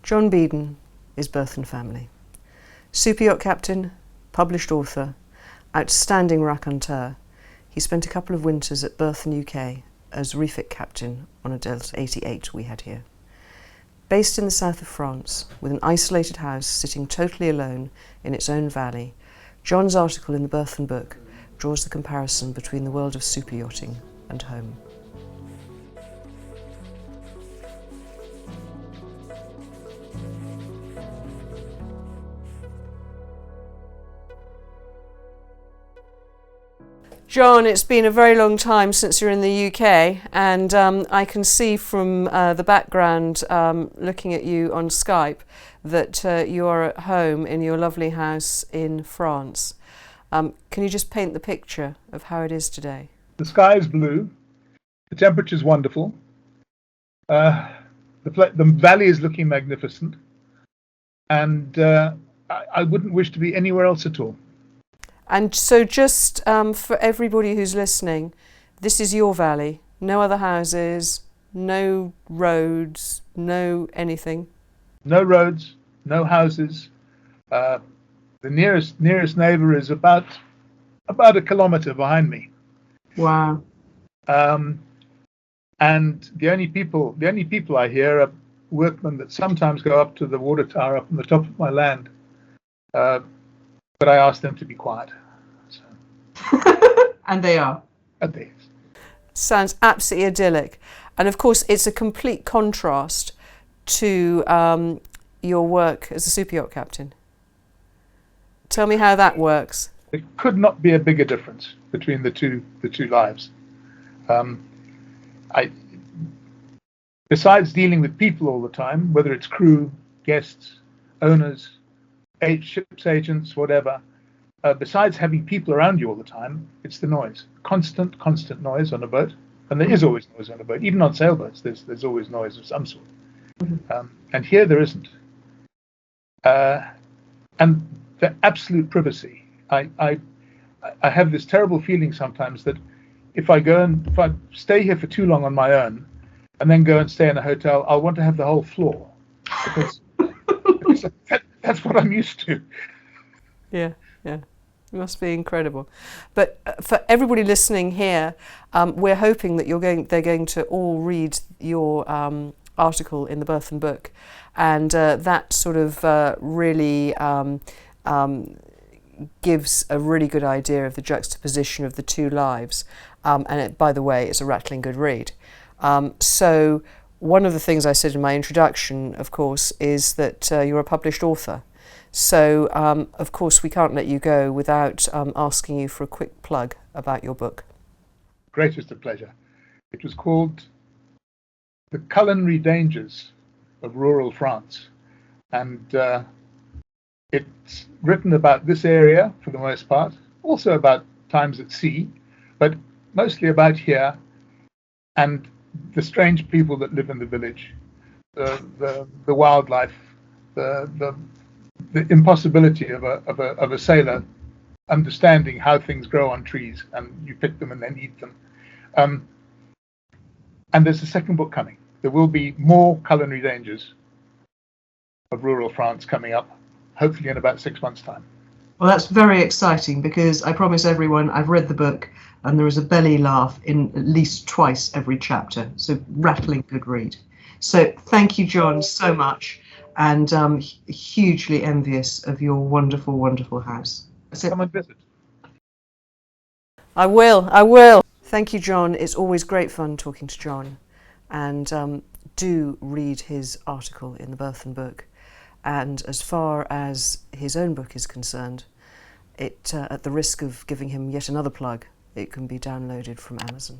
John Beeden is Berthon family. Superyacht captain, published author, outstanding raconteur. He spent a couple of winters at Berthon, UK as refit captain on a Delta 88 we had here. Based in the south of France, with an isolated house sitting totally alone in its own valley, John's article in the Berthon book draws the comparison between the world of superyachting and home. John, it's been a very long time since you're in the UK, and I can see from the background, looking at you on Skype, that you are at home in your lovely house in France. Can you just paint the picture of how it is today? The sky is blue, the temperature is wonderful, the valley is looking magnificent, and I wouldn't wish to be anywhere else at all. And so just for everybody who's listening, this is your valley, no other houses, no roads, no anything? No roads, no houses. The nearest neighbour is about a kilometre behind me. Wow. And the only people I hear are workmen that sometimes go up to the water tower up on the top of my land. But I asked them to be quiet. So. And they are. And they. Sounds absolutely idyllic. And of course, it's a complete contrast to your work as a superyacht captain. Tell me how that works. There could not be a bigger difference between the two lives. Besides dealing with people all the time, whether it's crew, guests, owners, ship's agents, whatever, besides having people around you all the time, it's the noise. Constant noise on a boat. And there is always noise on a boat. Even on sailboats, there's always noise of some sort. Mm-hmm. And here there isn't. And the absolute privacy. I have this terrible feeling sometimes that if I stay here for too long on my own and then go and stay in a hotel, I'll want to have the whole floor. Because that's what I'm used to. Yeah. It must be incredible. But for everybody listening here, we're hoping that they're going to all read your article in the Berthon book, and that sort of really gives a really good idea of the juxtaposition of the two lives. And it, by the way, it's a rattling good read. So one of the things I said in my introduction, of course, is that you're a published author. So, of course, we can't let you go without asking you for a quick plug about your book. Greatest of pleasure. It was called The Culinary Dangers of Rural France. And it's written about this area for the most part, also about times at sea, but mostly about here and the strange people that live in the village, the wildlife, the impossibility of a sailor understanding how things grow on trees, and you pick them and then eat them. And there's a second book coming. There will be more culinary dangers of rural France coming up, hopefully in about 6 months' time. Well, that's very exciting, because I promise everyone I've read the book and there is a belly laugh in at least twice every chapter. So rattling good read. So thank you, John, so much. And hugely envious of your wonderful, wonderful house. Come and visit. I will. Thank you, John. It's always great fun talking to John. And do read his article in the Berthon book. And as far as his own book is concerned, it, at the risk of giving him yet another plug, it can be downloaded from Amazon.